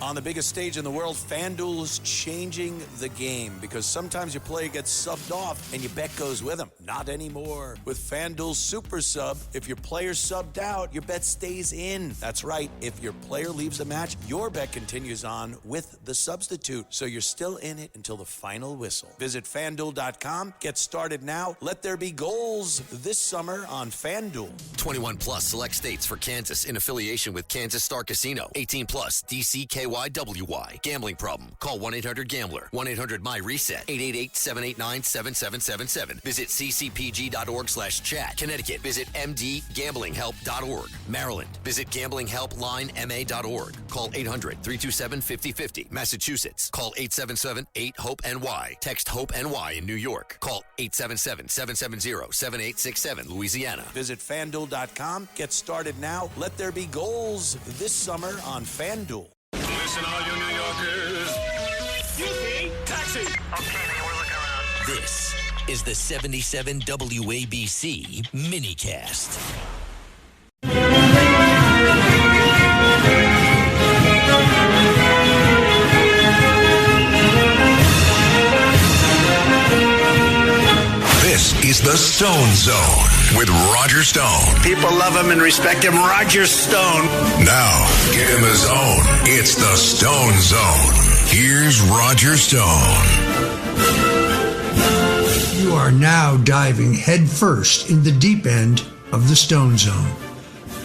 On the biggest stage in the world, FanDuel's changing the game because sometimes your player gets subbed off and your bet goes with them. Not anymore. With FanDuel Super Sub, if your player's subbed out, your bet stays in. That's right. If your player leaves the match, your bet continues on with the substitute. So you're still in it until the final whistle. Visit FanDuel.com. Get started now. Let there be goals this summer on FanDuel. 21 plus select states for Kansas in affiliation with Kansas Star Casino. 18 plus DCKYWY. Gambling problem? Call 1-800-GAMBLER. 1-800-MY-RESET. 888-789-7777. Visit ccpg.org/chat. Connecticut. Visit mdgamblinghelp.org. Maryland. Visit gamblinghelplinema.org. Call 800-327-5050. Massachusetts. Call 877-8-HOPE-NY. Text HOPE-NY in New York. Call 877-770-7867. Louisiana. Visit FanDuel.com. Get started now. Let there be goals this summer on FanDuel. Listen, all you New Yorkers. Excuse me. Taxi. Okay, man, we're looking around. This is the 77 WABC minicast. This is the Stone Zone with Roger Stone. People love him and respect him. Roger Stone. Now, get in the zone. It's the Stone Zone. Here's Roger Stone. You are now diving headfirst in the deep end of the Stone Zone.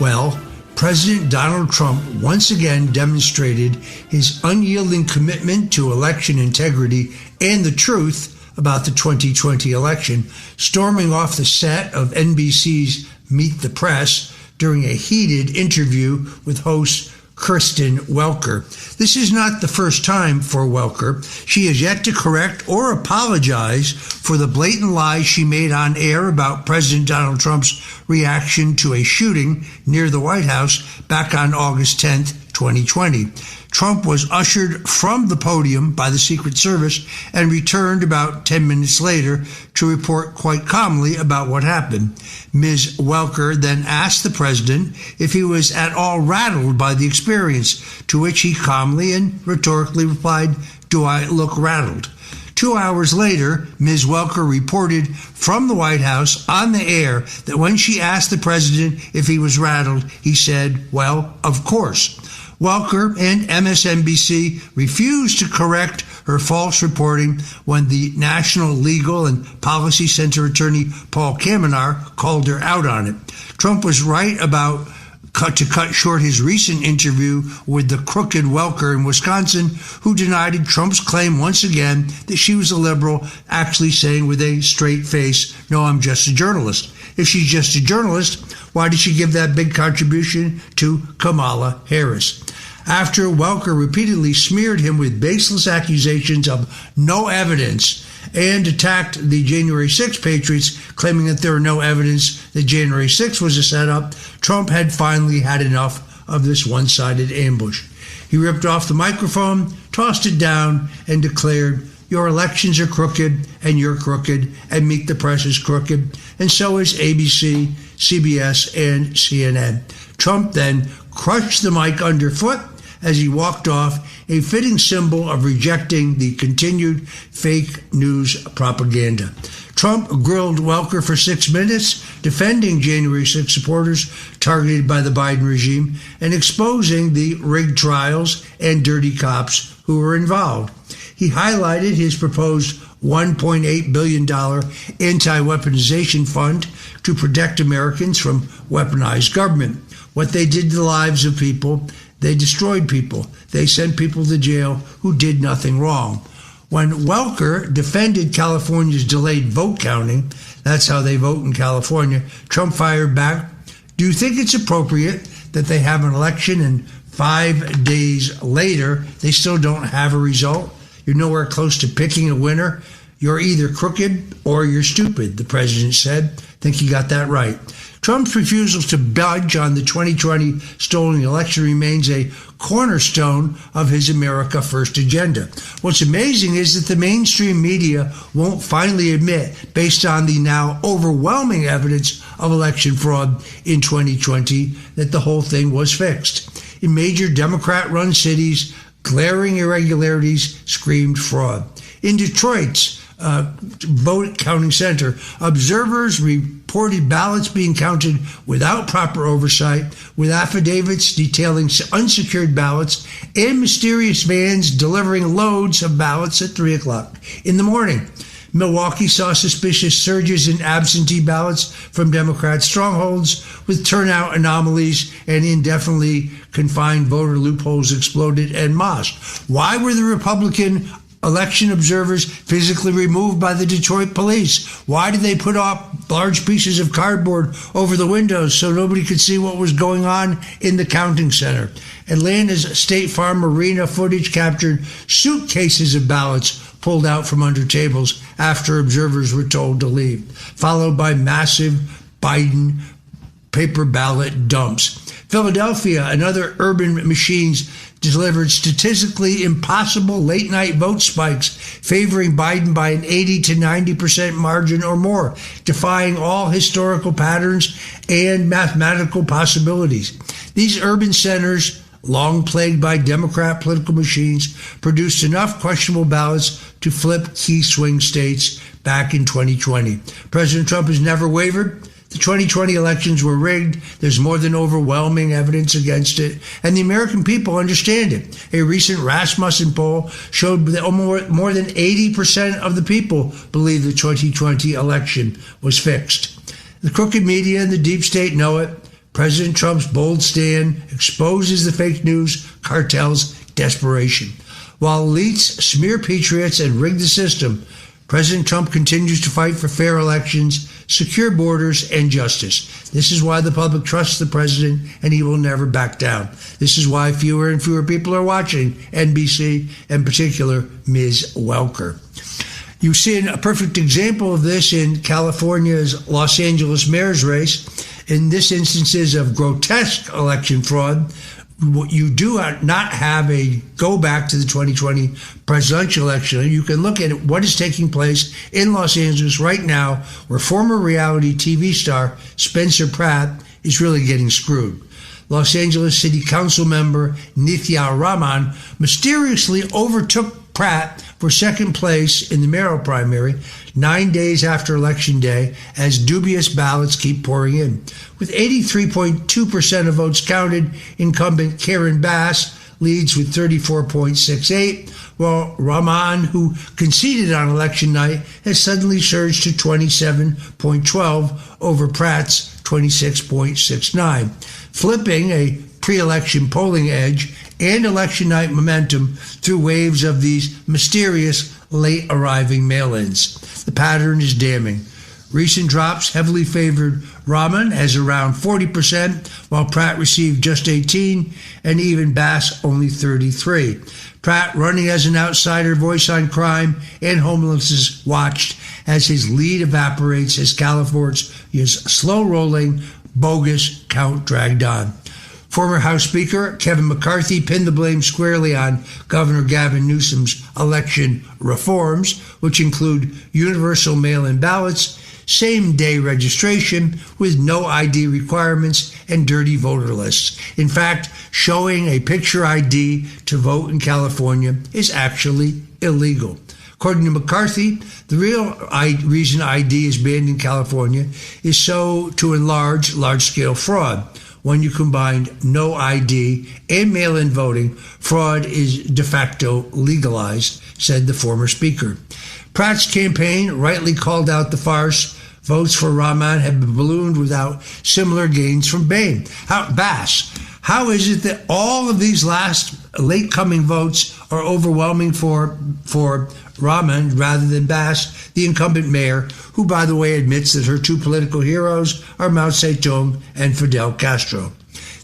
Well, President Donald Trump once again demonstrated his unyielding commitment to election integrity and the truth about the 2020 election, storming off the set of NBC's Meet the Press during a heated interview with host Kristen Welker. This is not the first time for Welker. She has yet to correct or apologize for the blatant lies she made on air about President Donald Trump's reaction to a shooting near the White House back on August 10th, 2020. Trump was ushered from the podium by the Secret Service and returned about 10 minutes later to report quite calmly about what happened. Ms. Welker then asked the president if he was at all rattled by the experience, to which he calmly and rhetorically replied, "Do I look rattled?" 2 hours later, Ms. Welker reported from the White House on the air that when she asked the president if he was rattled, he said, "Well, of course." Welker and MSNBC refused to correct her false reporting when the National Legal and Policy Center attorney Paul Kamenar called her out on it. Trump was right about to cut short his recent interview with the crooked Welker in Wisconsin, who denied Trump's claim once again that she was a liberal, actually saying with a straight face, "No, I'm just a journalist." If she's just a journalist, why did she give that big contribution to Kamala Harris? After Welker repeatedly smeared him with baseless accusations of no evidence and attacked the January 6th Patriots, claiming that there were no evidence that January 6th was a setup, Trump had finally had enough of this one-sided ambush. He ripped off the microphone, tossed it down, and declared, "Your elections are crooked, and you're crooked, and Meet the Press is crooked, and so is ABC, CBS, and CNN." Trump then crushed the mic underfoot as he walked off, a fitting symbol of rejecting the continued fake news propaganda. Trump grilled Welker for 6 minutes, defending January 6 supporters targeted by the Biden regime and exposing the rigged trials and dirty cops who were involved. He highlighted his proposed $1.8 billion anti-weaponization fund to protect Americans from weaponized government. What they did to the lives of people, they destroyed people. They sent people to jail who did nothing wrong. When Welker defended California's delayed vote counting, that's how they vote in California, Trump fired back, "Do you think it's appropriate that they have an election and 5 days later they still don't have a result? You're nowhere close to picking a winner. You're either crooked or you're stupid," the president said. I think he got that right. Trump's refusal to budge on the 2020 stolen election remains a cornerstone of his America First agenda. What's amazing is that the mainstream media won't finally admit, based on the now overwhelming evidence of election fraud in 2020, that the whole thing was fixed. In major Democrat-run cities, glaring irregularities screamed fraud. In Detroit's vote counting center, observers reported ballots being counted without proper oversight, with affidavits detailing unsecured ballots and mysterious vans delivering loads of ballots at 3 o'clock in the morning. Milwaukee saw suspicious surges in absentee ballots from Democrat strongholds, with turnout anomalies and indefinitely confined voter loopholes exploded en masse. Why were the Republican election observers physically removed by the Detroit police? Why did they put up large pieces of cardboard over the windows so nobody could see what was going on in the counting center? Atlanta's State Farm Arena footage captured suitcases of ballots pulled out from under tables after observers were told to leave, followed by massive Biden paper ballot dumps. Philadelphia and other urban machines delivered statistically impossible late-night vote spikes, favoring Biden by an 80 to 90% margin or more, defying all historical patterns and mathematical possibilities. These urban centers, long plagued by Democrat political machines, produced enough questionable ballots to flip key swing states back in 2020. President Trump has never wavered. The 2020 elections were rigged. There's more than overwhelming evidence against it, and the American people understand it. A recent Rasmussen poll showed that more than 80% of the people believe the 2020 election was fixed. The crooked media and the deep state know it. President Trump's bold stand exposes the fake news cartel's desperation. While elites smear patriots and rig the system, President Trump continues to fight for fair elections, secure borders, and justice. This is why the public trusts the president, and he will never back down. This is why fewer and fewer people are watching NBC, in particular, Ms. Welker. You see a perfect example of this in California's Los Angeles mayor's race. In this instances of grotesque election fraud, you do not have a go back to the 2020 presidential election. You can look at what is taking place in Los Angeles right now, where former reality TV star Spencer Pratt is really getting screwed. Los Angeles City Council member Nithya Raman mysteriously overtook Pratt for second place in the mayoral primary 9 days after Election Day, as dubious ballots keep pouring in. With 83.2% of votes counted, incumbent Karen Bass leads with 34.68%, while Raman, who conceded on election night, has suddenly surged to 27.12% over Pratt's 26.69%, flipping a pre-election polling edge and election night momentum through waves of these mysterious late-arriving mail-ins. The pattern is damning. Recent drops heavily favored Raman as around 40%, while Pratt received just 18%, and even Bass only 33%. Pratt running as an outsider voice on crime and homelessness watched as his lead evaporates as California's slow-rolling, bogus count dragged on. Former House Speaker Kevin McCarthy pinned the blame squarely on Governor Gavin Newsom's election reforms, which include universal mail-in ballots, same-day registration with no ID requirements, and dirty voter lists. In fact, showing a picture ID to vote in California is actually illegal. According to McCarthy, the real reason ID is banned in California is so to enlarge large-scale fraud. When you combine no ID and mail-in voting, fraud is de facto legalized, said the former speaker. Pratt's campaign rightly called out the farce. Votes for Raman have been ballooned without similar gains from Bass. How is it that all of these late-coming votes are overwhelming for Raman rather than Bass, the incumbent mayor, who, by the way, admits that her two political heroes are Mao Zedong and Fidel Castro?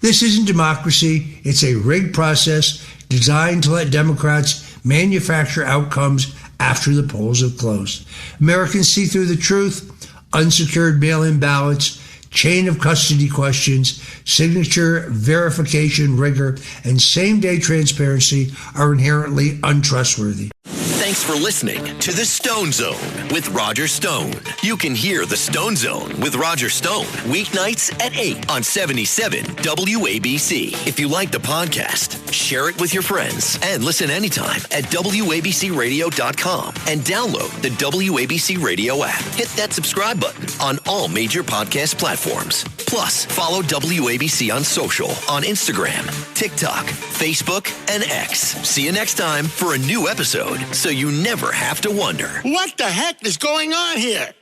This isn't democracy. It's a rigged process designed to let Democrats manufacture outcomes after the polls have closed. Americans see through the truth. Unsecured mail-in ballots, chain of custody questions, signature verification rigor, and same-day transparency are inherently untrustworthy. Thank Thanks for listening to The Stone Zone with Roger Stone. You can hear The Stone Zone with Roger Stone weeknights at 8 on 77 WABC. If you like the podcast, share it with your friends and listen anytime at WABCRadio.com and download the WABC Radio app. Hit that subscribe button on all major podcast platforms. Plus, follow WABC on social on Instagram, TikTok, Facebook, and X. See you next time for a new episode so you never have to wonder. What the heck is going on here?